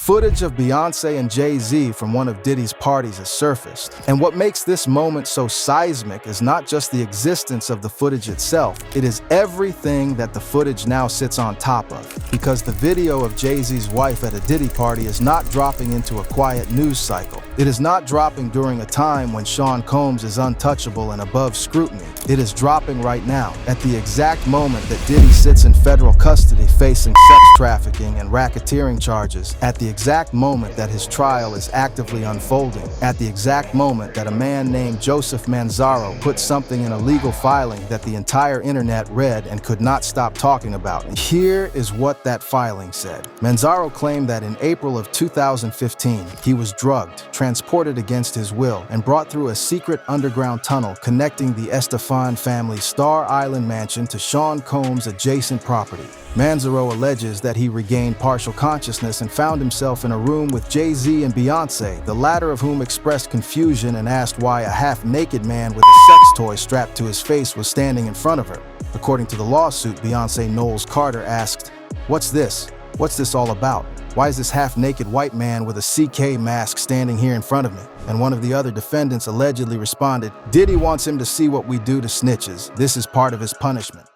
Footage of Beyonce and JayZ from one of Diddy's parties has surfaced. And what makes this moment so seismic is not just the existence of the footage itself, it is everything that the footage now sits on top of. Because the video of JayZ's wife at a Diddy party is not dropping into a quiet news cycle. It is not dropping during a time when Sean Combs is untouchable and above scrutiny. It is dropping right now, at the exact moment that Diddy sits in federal custody facing sex trafficking and racketeering charges, at the exact moment that his trial is actively unfolding, at the exact moment that a man named Joseph Manzaro put something in a legal filing that the entire internet read and could not stop talking about. And here is what that filing said. Manzaro claimed that in April of 2015, he was drugged, transported against his will, and brought through a secret underground tunnel connecting the Estefan family's Star Island mansion to Sean Combs' adjacent property. Manzaro alleges that he regained partial consciousness and found himself in a room with JayZ and Beyonce, the latter of whom expressed confusion and asked why a half-naked man with a sex toy strapped to his face was standing in front of her. According to the lawsuit, Beyonce Knowles Carter asked, "What's this? What's this all about? Why is this half-naked white man with a CK mask standing here in front of me?" And one of the other defendants allegedly responded, "Diddy wants him to see what we do to snitches. This is part of his punishment."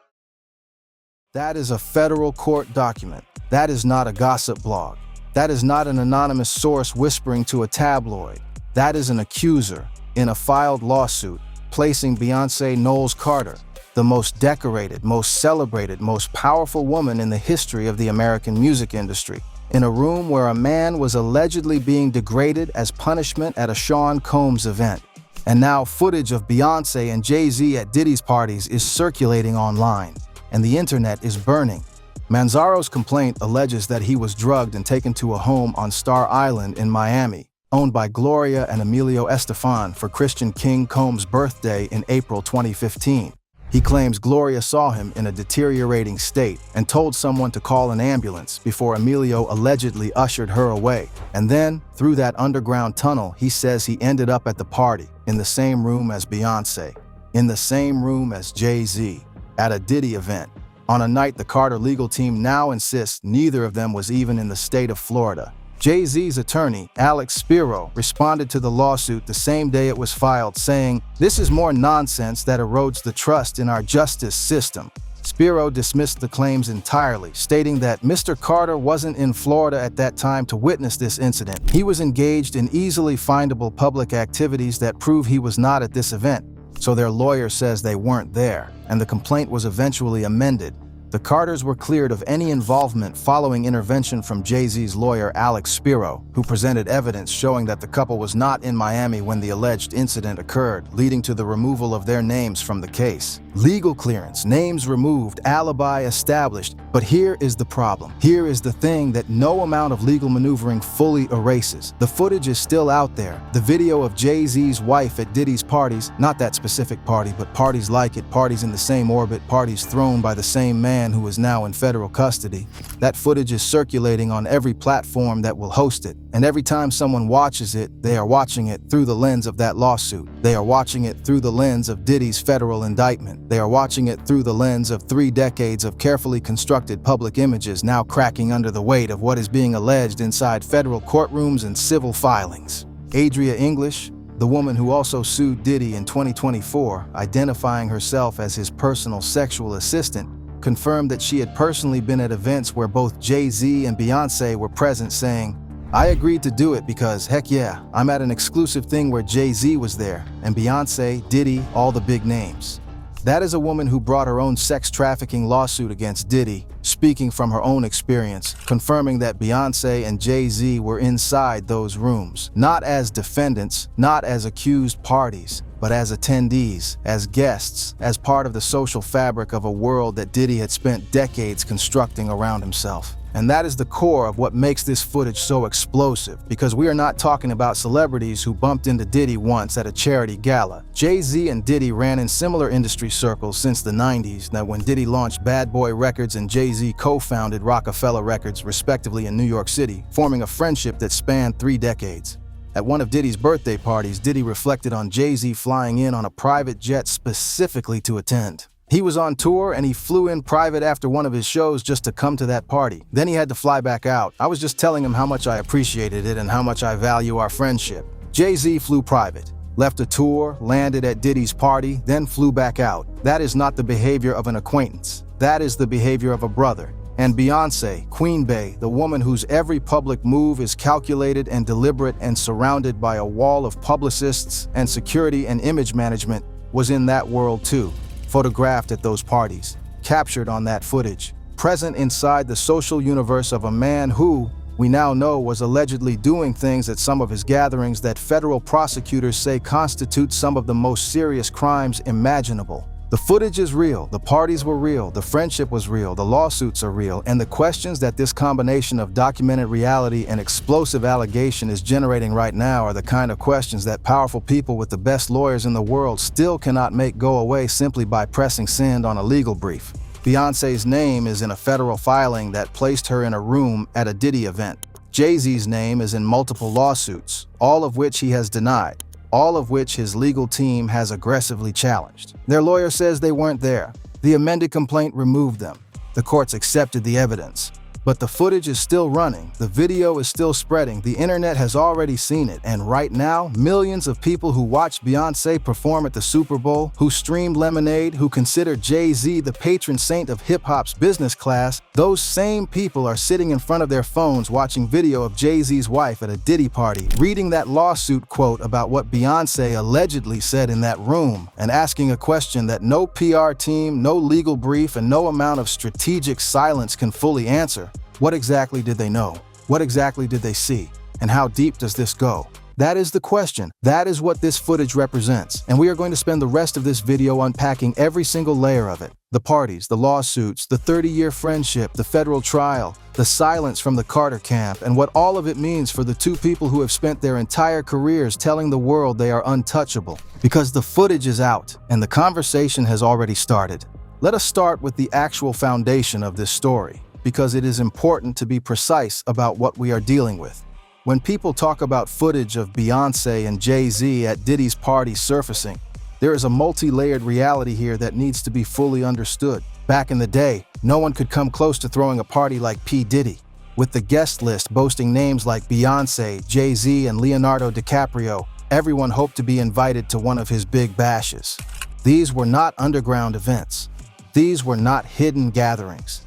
That is a federal court document. That is not a gossip blog. That is not an anonymous source whispering to a tabloid. That is an accuser in a filed lawsuit placing Beyonce Knowles Carter, the most decorated, most celebrated, most powerful woman in the history of the American music industry, in a room where a man was allegedly being degraded as punishment at a Sean Combs event. And now footage of Beyonce and JayZ at Diddy's parties is circulating online, and the internet is burning. Manzaro's complaint alleges that he was drugged and taken to a home on Star Island in Miami, owned by Gloria and Emilio Estefan for Christian King Combs' birthday in April 2015. He claims Gloria saw him in a deteriorating state and told someone to call an ambulance before Emilio allegedly ushered her away. And then, through that underground tunnel, he says he ended up at the party, in the same room as Beyonce, in the same room as JayZ, at a Diddy event, on a night the Carter legal team now insists neither of them was even in the state of Florida. JayZ's attorney, Alex Spiro, responded to the lawsuit the same day it was filed, saying, "This is more nonsense that erodes the trust in our justice system." Spiro dismissed the claims entirely, stating that Mr. Carter wasn't in Florida at that time to witness this incident. He was engaged in easily findable public activities that prove he was not at this event, so their lawyer says they weren't there, and the complaint was eventually amended. The Carters were cleared of any involvement following intervention from JayZ's lawyer Alex Spiro, who presented evidence showing that the couple was not in Miami when the alleged incident occurred, leading to the removal of their names from the case. Legal clearance, names removed, alibi established, but here is the problem. Here is the thing that no amount of legal maneuvering fully erases. The footage is still out there. The video of JayZ's wife at Diddy's parties, not that specific party, but parties like it, parties in the same orbit, parties thrown by the same man who is now in federal custody. That footage is circulating on every platform that will host it, and every time someone watches it, they are watching it through the lens of that lawsuit. They are watching it through the lens of Diddy's federal indictment. They are watching it through the lens of 3 decades of carefully constructed public images now cracking under the weight of what is being alleged inside federal courtrooms and civil filings. Adria English, the woman who also sued Diddy in 2024, identifying herself as his personal sexual assistant, confirmed that she had personally been at events where both JayZ and Beyonce were present, saying, "I agreed to do it because, heck yeah, I'm at an exclusive thing where JayZ was there, and Beyonce, Diddy, all the big names." That is a woman who brought her own sex trafficking lawsuit against Diddy, speaking from her own experience, confirming that Beyonce and JayZ were inside those rooms, not as defendants, not as accused parties, but as attendees, as guests, as part of the social fabric of a world that Diddy had spent decades constructing around himself. And that is the core of what makes this footage so explosive, because we are not talking about celebrities who bumped into Diddy once at a charity gala. JayZ and Diddy ran in similar industry circles since the 90s, that when Diddy launched Bad Boy Records and JayZ co-founded Rockefeller Records, respectively, in New York City, forming a friendship that spanned 3 decades. At one of Diddy's birthday parties, Diddy reflected on JayZ flying in on a private jet specifically to attend. He was on tour and he flew in private after one of his shows just to come to that party. Then he had to fly back out. I was just telling him how much I appreciated it and how much I value our friendship. Jay-Z flew private, left a tour, landed at Diddy's party, then flew back out. That is not the behavior of an acquaintance. That is the behavior of a brother. And Beyonce, Queen Bey, the woman whose every public move is calculated and deliberate and surrounded by a wall of publicists and security and image management, was in that world too, photographed at those parties, captured on that footage, present inside the social universe of a man who, we now know, was allegedly doing things at some of his gatherings that federal prosecutors say constitute some of the most serious crimes imaginable. The footage is real, the parties were real, the friendship was real, the lawsuits are real, and the questions that this combination of documented reality and explosive allegation is generating right now are the kind of questions that powerful people with the best lawyers in the world still cannot make go away simply by pressing send on a legal brief. Beyonce's name is in a federal filing that placed her in a room at a Diddy event. Jay-Z's name is in multiple lawsuits, all of which he has denied, all of which his legal team has aggressively challenged. Their lawyer says they weren't there. The amended complaint removed them. The courts accepted the evidence. But the footage is still running, the video is still spreading, the internet has already seen it, and right now, millions of people who watched Beyonce perform at the Super Bowl, who streamed Lemonade, who consider Jay-Z the patron saint of hip-hop's business class, those same people are sitting in front of their phones watching video of Jay-Z's wife at a Diddy party, reading that lawsuit quote about what Beyonce allegedly said in that room, and asking a question that no PR team, no legal brief, and no amount of strategic silence can fully answer. What exactly did they know? What exactly did they see? And how deep does this go? That is the question. That is what this footage represents. And we are going to spend the rest of this video unpacking every single layer of it. The parties, the lawsuits, the 30-year friendship, the federal trial, the silence from the Carter camp, and what all of it means for the two people who have spent their entire careers telling the world they are untouchable. Because the footage is out, and the conversation has already started. Let us start with the actual foundation of this story, because it is important to be precise about what we are dealing with. When people talk about footage of Beyonce and Jay-Z at Diddy's party surfacing, there is a multi-layered reality here that needs to be fully understood. Back in the day, no one could come close to throwing a party like P. Diddy, with the guest list boasting names like Beyonce, Jay-Z, and Leonardo DiCaprio. Everyone hoped to be invited to one of his big bashes. These were not underground events. These were not hidden gatherings.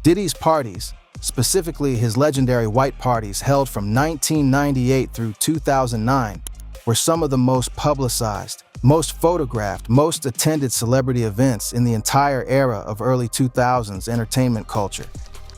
Diddy's parties, specifically his legendary white parties held from 1998 through 2009, were some of the most publicized, most photographed, most attended celebrity events in the entire era of early 2000s entertainment culture.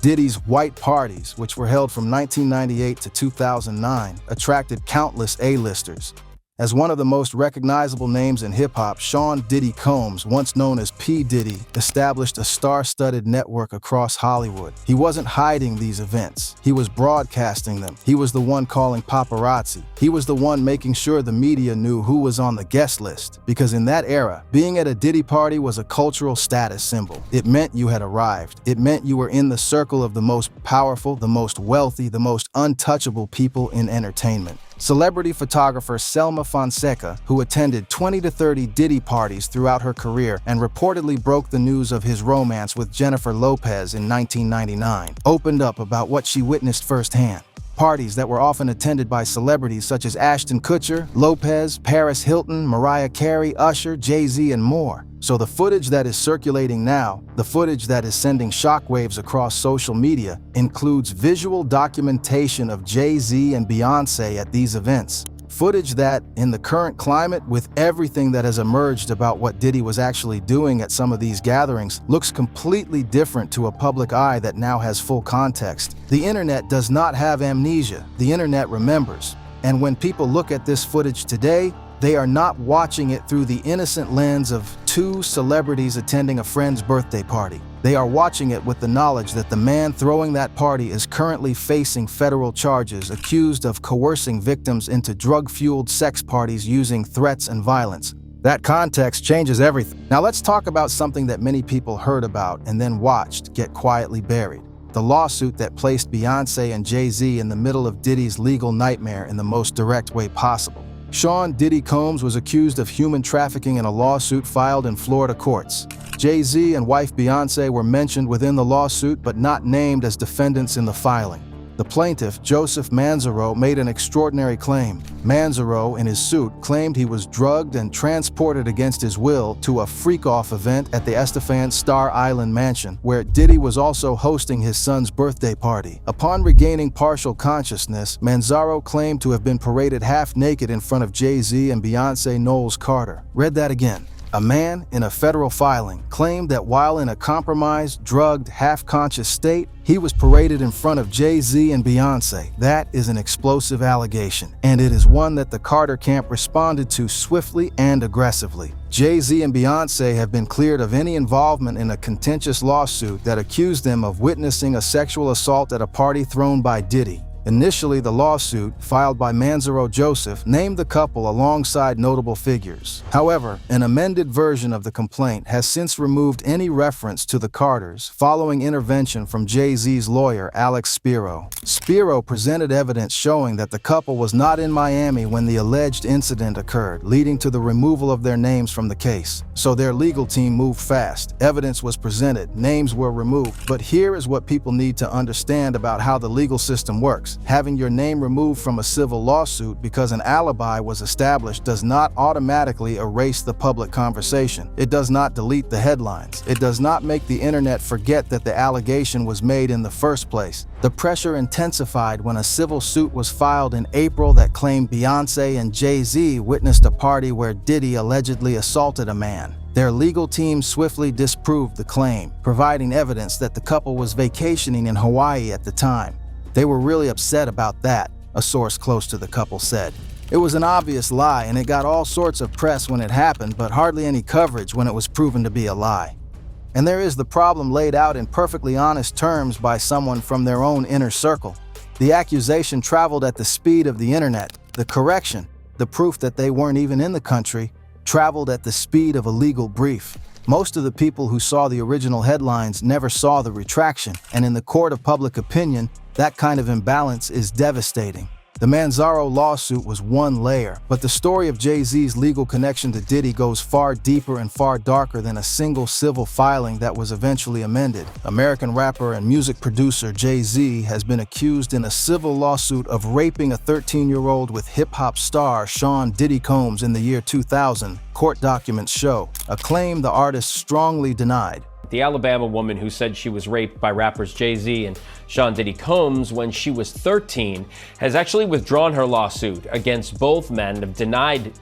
Diddy's white parties, which were held from 1998 to 2009, attracted countless A-listers. As one of the most recognizable names in hip-hop, Sean Diddy Combs, once known as P. Diddy, established a star-studded network across Hollywood. He wasn't hiding these events. He was broadcasting them. He was the one calling paparazzi. He was the one making sure the media knew who was on the guest list. Because in that era, being at a Diddy party was a cultural status symbol. It meant you had arrived. It meant you were in the circle of the most powerful, the most wealthy, the most untouchable people in entertainment. Celebrity photographer Selma Fonseca, who attended 20 to 30 Diddy parties throughout her career and reportedly broke the news of his romance with Jennifer Lopez in 1999, opened up about what she witnessed firsthand. Parties that were often attended by celebrities such as Ashton Kutcher, Lopez, Paris Hilton, Mariah Carey, Usher, Jay-Z, and more. So the footage that is circulating now, the footage that is sending shockwaves across social media, includes visual documentation of Jay-Z and Beyonce at these events. Footage that, in the current climate, with everything that has emerged about what Diddy was actually doing at some of these gatherings, looks completely different to a public eye that now has full context. The internet does not have amnesia. The internet remembers. And when people look at this footage today, they are not watching it through the innocent lens of two celebrities attending a friend's birthday party. They are watching it with the knowledge that the man throwing that party is currently facing federal charges, accused of coercing victims into drug-fueled sex parties using threats and violence. That context changes everything. Now let's talk about something that many people heard about and then watched get quietly buried. The lawsuit that placed Beyonce and Jay-Z in the middle of Diddy's legal nightmare in the most direct way possible. Sean Diddy Combs was accused of human trafficking in a lawsuit filed in Florida courts. JayZ and wife Beyonce were mentioned within the lawsuit but not named as defendants in the filing. The plaintiff, Joseph Manzaro, made an extraordinary claim. Manzaro, in his suit, claimed he was drugged and transported against his will to a freak-off event at the Estefan Star Island mansion, where Diddy was also hosting his son's birthday party. Upon regaining partial consciousness, Manzaro claimed to have been paraded half-naked in front of JayZ and Beyonce Knowles Carter. Read that again. A man in a federal filing claimed that while in a compromised, drugged, half-conscious state, he was paraded in front of JayZ and Beyonce. That is an explosive allegation, and it is one that the Carter camp responded to swiftly and aggressively. JayZ and Beyonce have been cleared of any involvement in a contentious lawsuit that accused them of witnessing a sexual assault at a party thrown by Diddy. Initially, the lawsuit, filed by Manzaro Joseph, named the couple alongside notable figures. However, an amended version of the complaint has since removed any reference to the Carters following intervention from JayZ's lawyer, Alex Spiro. Spiro presented evidence showing that the couple was not in Miami when the alleged incident occurred, leading to the removal of their names from the case. So their legal team moved fast. Evidence was presented, names were removed. But here is what people need to understand about how the legal system works. Having your name removed from a civil lawsuit because an alibi was established does not automatically erase the public conversation. It does not delete the headlines. It does not make the internet forget that the allegation was made in the first place. The pressure intensified when a civil suit was filed in April that claimed Beyonce and JayZ witnessed a party where Diddy allegedly assaulted a man. Their legal team swiftly disproved the claim, providing evidence that the couple was vacationing in Hawaii at the time. They were really upset about that, a source close to the couple said. It was an obvious lie, and it got all sorts of press when it happened, but hardly any coverage when it was proven to be a lie. And there is the problem laid out in perfectly honest terms by someone from their own inner circle. The accusation traveled at the speed of the internet. The correction, the proof that they weren't even in the country, traveled at the speed of a legal brief. Most of the people who saw the original headlines never saw the retraction, and in the court of public opinion, that kind of imbalance is devastating. The Manzaro lawsuit was one layer, but the story of JayZ's legal connection to Diddy goes far deeper and far darker than a single civil filing that was eventually amended. American rapper and music producer JayZ has been accused in a civil lawsuit of raping a 13-year-old with hip-hop star Sean Diddy Combs in the year 2000, court documents show, a claim the artist strongly denied. The Alabama woman who said she was raped by rappers JayZ and Sean Diddy Combs when she was 13 has actually withdrawn her lawsuit against both men.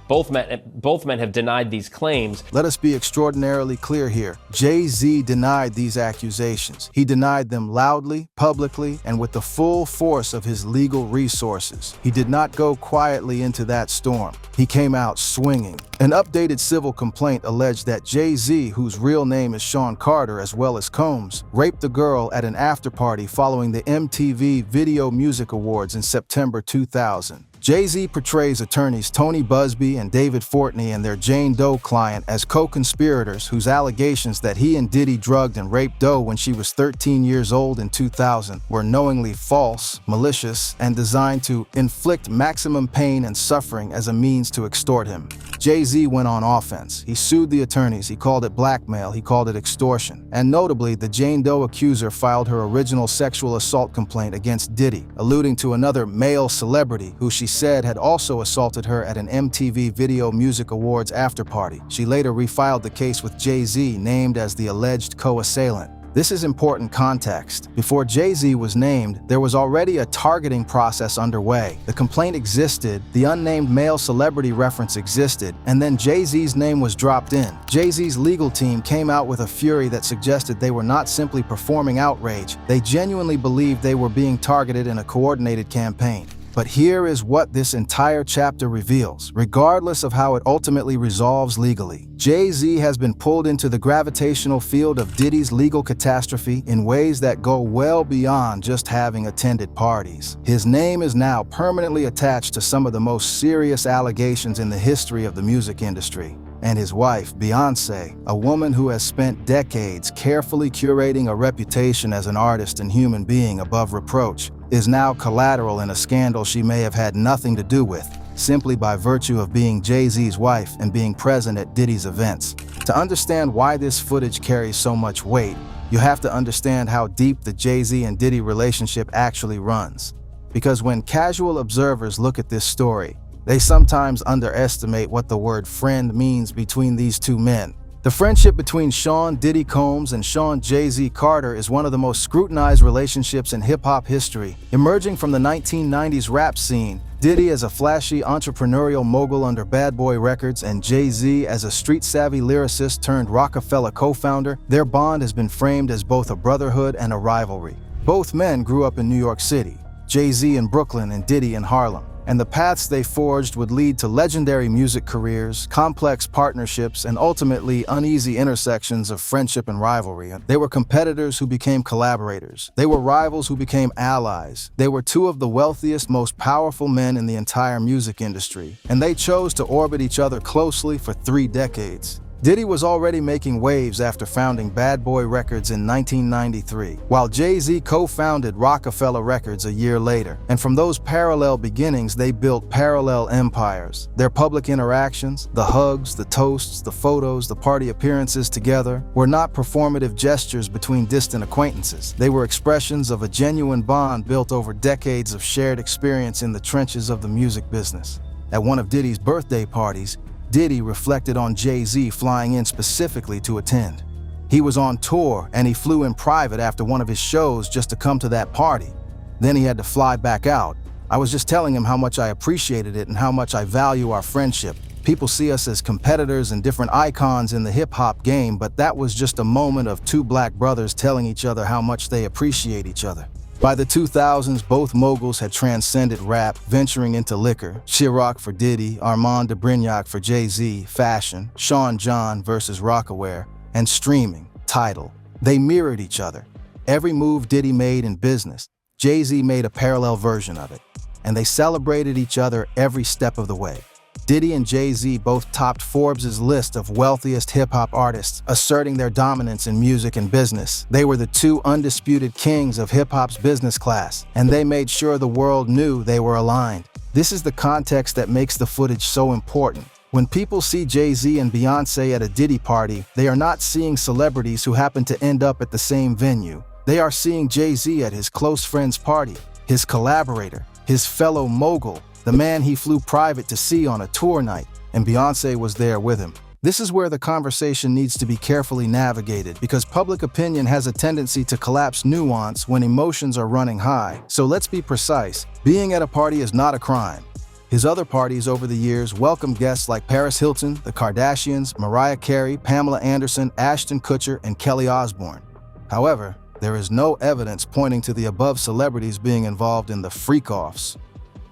Both men have denied these claims. Let us be extraordinarily clear here. JayZ denied these accusations. He denied them loudly, publicly, and with the full force of his legal resources. He did not go quietly into that storm. He came out swinging. An updated civil complaint alleged that JayZ, whose real name is Sean Carter as well as Combs, raped the girl at an after-party following the MTV Video Music Awards in September 2000. JayZ portrays attorneys Tony Busby and David Fortney and their Jane Doe client as co-conspirators whose allegations that he and Diddy drugged and raped Doe when she was 13 years old in 2000 were knowingly false, malicious, and designed to inflict maximum pain and suffering as a means to extort him. JayZ went on offense. He sued the attorneys, he called it blackmail, he called it extortion. And notably, the Jane Doe accuser filed her original sexual assault complaint against Diddy, alluding to another male celebrity who she said had also assaulted her at an MTV Video Music Awards after-party. She later refiled the case with JayZ, named as the alleged co-assailant. This is important context. Before JayZ was named, there was already a targeting process underway. The complaint existed, the unnamed male celebrity reference existed, and then JayZ's name was dropped in. JayZ's legal team came out with a fury that suggested they were not simply performing outrage, they genuinely believed they were being targeted in a coordinated campaign. But here is what this entire chapter reveals. Regardless of how it ultimately resolves legally, JayZ has been pulled into the gravitational field of Diddy's legal catastrophe in ways that go well beyond just having attended parties. His name is now permanently attached to some of the most serious allegations in the history of the music industry. And his wife, Beyonce, a woman who has spent decades carefully curating a reputation as an artist and human being above reproach, is now collateral in a scandal she may have had nothing to do with. simply by virtue of being Jay-Z's wife and being present at Diddy's events. To understand why this footage carries so much weight, you have to understand how deep the Jay-Z and Diddy relationship actually runs. Because when casual observers look at this story, they sometimes underestimate what the word friend means between these two men. The friendship between Sean Diddy Combs and Sean Jay-Z Carter is one of the most scrutinized relationships in hip-hop history. Emerging from the 1990s rap scene, Diddy as a flashy entrepreneurial mogul under Bad Boy Records and Jay-Z as a street-savvy lyricist turned Rockefeller co-founder, their bond has been framed as both a brotherhood and a rivalry. Both men grew up in New York City, Jay-Z in Brooklyn and Diddy in Harlem, and the paths they forged would lead to legendary music careers, complex partnerships, and ultimately uneasy intersections of friendship and rivalry. They were competitors who became collaborators. They were rivals who became allies. They were two of the wealthiest, most powerful men in the entire music industry, and they chose to orbit each other closely for 3 decades. Diddy was already making waves after founding Bad Boy Records in 1993, while Jay-Z co-founded Rockefeller Records a year later. And from those parallel beginnings, they built parallel empires. Their public interactions, the hugs, the toasts, the photos, the party appearances together, were not performative gestures between distant acquaintances. They were expressions of a genuine bond built over decades of shared experience in the trenches of the music business. At one of Diddy's birthday parties, Diddy reflected on Jay-Z flying in specifically to attend. He was on tour and he flew in private after one of his shows just to come to that party. Then he had to fly back out. I was just telling him how much I appreciated it and how much I value our friendship. People see us as competitors and different icons in the hip-hop game, but that was just a moment of 2 black brothers telling each other how much they appreciate each other. By the 2000s, both moguls had transcended rap, venturing into liquor, Ciroc for Diddy, Armand de Brignac for Jay-Z, fashion, Sean John versus Rockaware, and streaming, Tidal. They mirrored each other. Every move Diddy made in business, Jay-Z made a parallel version of it, and they celebrated each other every step of the way. Diddy and Jay-Z both topped Forbes' list of wealthiest hip-hop artists, asserting their dominance in music and business. They were the 2 undisputed kings of hip-hop's business class, and they made sure the world knew they were aligned. This is the context that makes the footage so important. When people see Jay-Z and Beyonce at a Diddy party, they are not seeing celebrities who happen to end up at the same venue. They are seeing Jay-Z at his close friend's party, his collaborator, his fellow mogul, the man he flew private to see on a tour night, and Beyonce was there with him. This is where the conversation needs to be carefully navigated because public opinion has a tendency to collapse nuance when emotions are running high. So let's be precise. Being at a party is not a crime. His other parties over the years welcomed guests like Paris Hilton, the Kardashians, Mariah Carey, Pamela Anderson, Ashton Kutcher, and Kelly Osbourne. However, there is no evidence pointing to the above celebrities being involved in the freak-offs.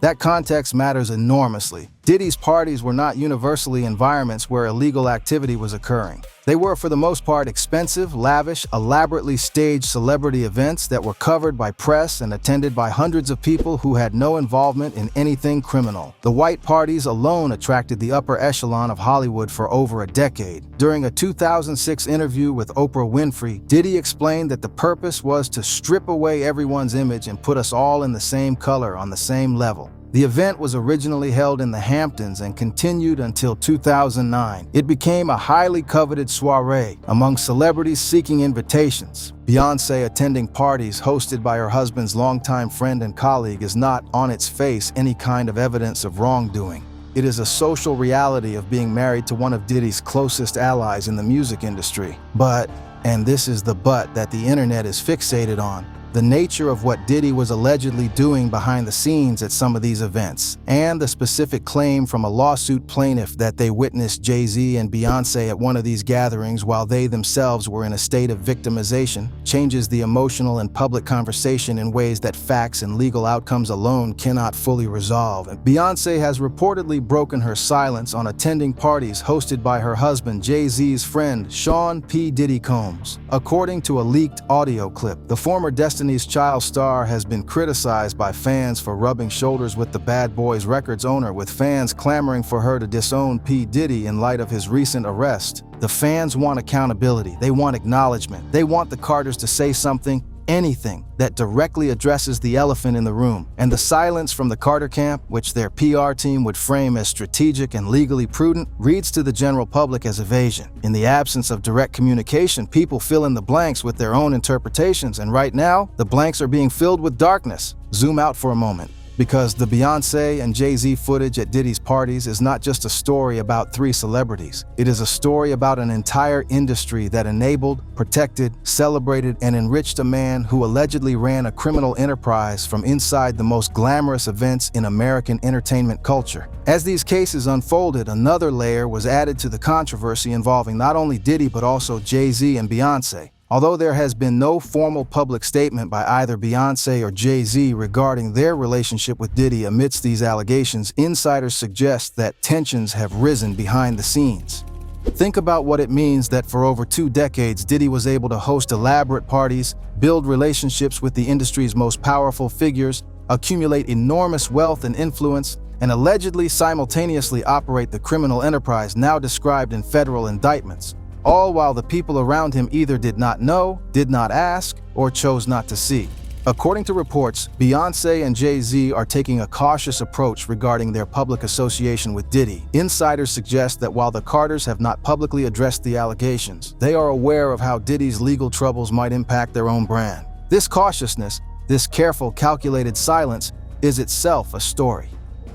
That context matters enormously. Diddy's parties were not universally environments where illegal activity was occurring. They were, for the most part, expensive, lavish, elaborately staged celebrity events that were covered by press and attended by hundreds of people who had no involvement in anything criminal. The white parties alone attracted the upper echelon of Hollywood for over a decade. During a 2006 interview with Oprah Winfrey, Diddy explained that the purpose was to strip away everyone's image and put us all in the same color on the same level. The event was originally held in the Hamptons and continued until 2009. It became a highly coveted soiree among celebrities seeking invitations. Beyonce attending parties hosted by her husband's longtime friend and colleague is not, on its face, any kind of evidence of wrongdoing. It is a social reality of being married to one of Diddy's closest allies in the music industry. But, and this is the but that the internet is fixated on, the nature of what Diddy was allegedly doing behind the scenes at some of these events, and the specific claim from a lawsuit plaintiff that they witnessed Jay-Z and Beyonce at one of these gatherings while they themselves were in a state of victimization, changes the emotional and public conversation in ways that facts and legal outcomes alone cannot fully resolve. And Beyonce has reportedly broken her silence on attending parties hosted by her husband Jay-Z's friend Sean P. Diddy Combs. According to a leaked audio clip, the former Destiny's Child star has been criticized by fans for rubbing shoulders with the Bad Boys Records owner, with fans clamoring for her to disown P. Diddy in light of his recent arrest. The fans want accountability, they want acknowledgement, they want the Carters to say something, anything that directly addresses the elephant in the room. And the silence from the Carter camp, which their PR team would frame as strategic and legally prudent, reads to the general public as evasion. In the absence of direct communication, people fill in the blanks with their own interpretations, and right now, the blanks are being filled with darkness. Zoom out for a moment. Because the Beyonce and JayZ footage at Diddy's parties is not just a story about three celebrities. It is a story about an entire industry that enabled, protected, celebrated, and enriched a man who allegedly ran a criminal enterprise from inside the most glamorous events in American entertainment culture. As these cases unfolded, another layer was added to the controversy involving not only Diddy but also JayZ and Beyonce. Although there has been no formal public statement by either Beyonce or JayZ regarding their relationship with Diddy amidst these allegations, insiders suggest that tensions have risen behind the scenes. Think about what it means that for over 2 decades, Diddy was able to host elaborate parties, build relationships with the industry's most powerful figures, accumulate enormous wealth and influence, and allegedly simultaneously operate the criminal enterprise now described in federal indictments. All while the people around him either did not know, did not ask, or chose not to see. According to reports, Beyonce and JayZ are taking a cautious approach regarding their public association with Diddy. Insiders suggest that while the Carters have not publicly addressed the allegations, they are aware of how Diddy's legal troubles might impact their own brand. This cautiousness, this careful, calculated silence, is itself a story.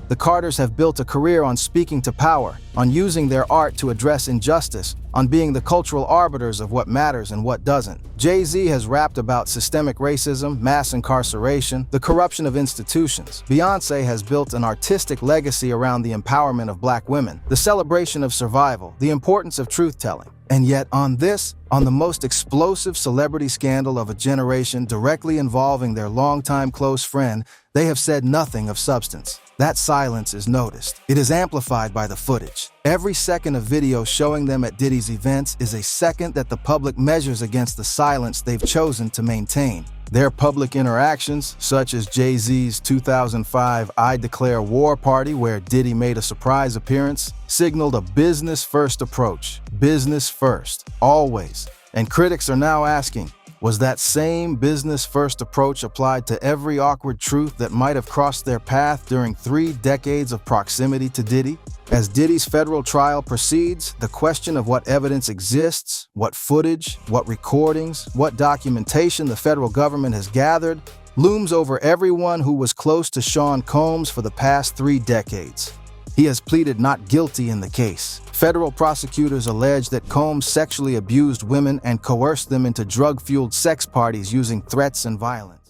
The Carters have built a career on speaking to power, on using their art to address injustice, on being the cultural arbiters of what matters and what doesn't. JayZ has rapped about systemic racism, mass incarceration, the corruption of institutions. Beyonce has built an artistic legacy around the empowerment of Black women, the celebration of survival, the importance of truth-telling. And yet on the most explosive celebrity scandal of a generation directly involving their longtime close friend, they have said nothing of substance. That silence is noticed. It is amplified by the footage. Every second of video showing them at Diddy's events is a second that the public measures against the silence they've chosen to maintain. Their public interactions, such as JayZ's 2005 I Declare War party where Diddy made a surprise appearance, signaled a business-first approach. Business first, always. And critics are now asking, was that same business-first approach applied to every awkward truth that might have crossed their path during 3 decades of proximity to Diddy? As Diddy's federal trial proceeds, the question of what evidence exists, what footage, what recordings, what documentation the federal government has gathered, looms over everyone who was close to Sean Combs for the past 3 decades. He has pleaded not guilty in the case. Federal prosecutors allege that Combs sexually abused women and coerced them into drug-fueled sex parties using threats and violence.